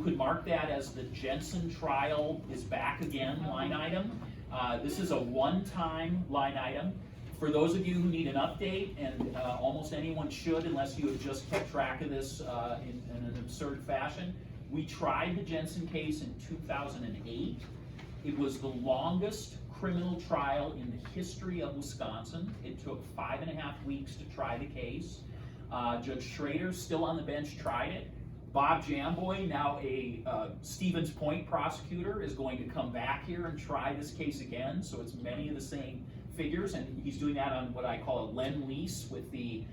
could mark that as the Jensen trial is back again line item. This is a one-time line item. For those of you who need an update, and almost anyone should unless you have just kept track of this in an absurd fashion, we tried the Jensen case in 2008. It was the longest criminal trial in the history of Wisconsin. It took 5.5 weeks to try the case. Judge Schrader, still on the bench, tried it. Bob Jamboy, now a Stevens Point prosecutor, is going to come back here and try this case again. So it's many of the same figures, and he's doing that on what I call a lend-lease with the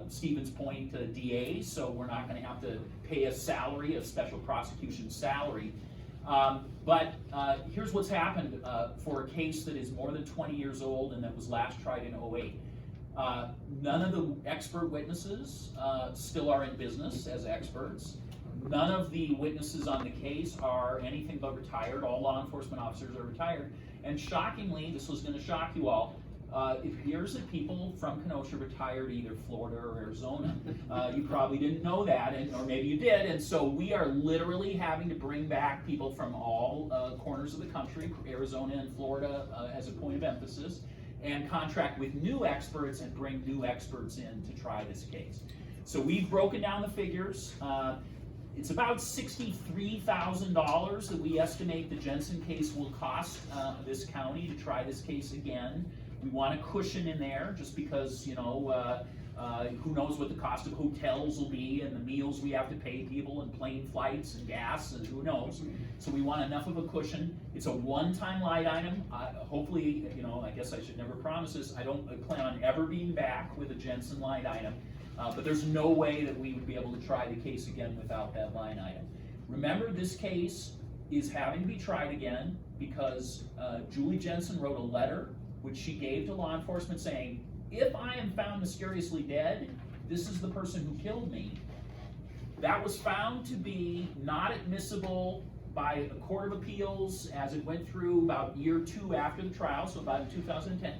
Stevens Point DA. So we're not going to have to pay a salary, a special prosecution salary. But here's what's happened for a case that is more than 20 years old and that was last tried in 2008. None of the expert witnesses still are in business as experts. None of the witnesses on the case are anything but retired. All law enforcement officers are retired. And shockingly, this was going to shock you all, it appears that people from Kenosha retired either Florida or Arizona. You probably didn't know that, or maybe you did, and so we are literally having to bring back people from all corners of the country, Arizona and Florida as a point of emphasis, and contract with new experts and bring new experts in to try this case. So we've broken down the figures. It's about $63,000 that we estimate the Jensen case will cost this county to try this case again. We want a cushion in there just because, you know, who knows what the cost of hotels will be and the meals we have to pay people and plane flights and gas and who knows. So we want enough of a cushion. It's a one-time line item. Hopefully, you know, I guess I should never promise this. I don't plan on ever being back with a Jensen line item. But there's no way that we would be able to try the case again without that line item. Remember, this case is having to be tried again because Julie Jensen wrote a letter which she gave to law enforcement saying, if I am found mysteriously dead, this is the person who killed me. That was found to be not admissible by the Court of Appeals as it went through about year 2 after the trial, so about in 2010.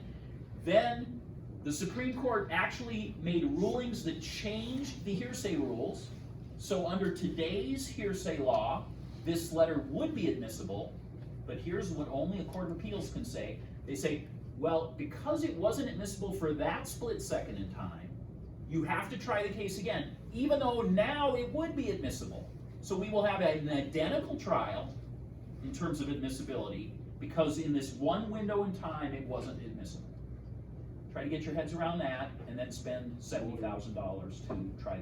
Then the Supreme Court actually made rulings that changed the hearsay rules. So under today's hearsay law, this letter would be admissible, but here's what only a Court of Appeals can say. They say, well, because it wasn't admissible for that split second in time, you have to try the case again, even though now it would be admissible. So we will have an identical trial in terms of admissibility because in this one window in time, it wasn't admissible. Try to get your heads around that and then spend $70,000 to try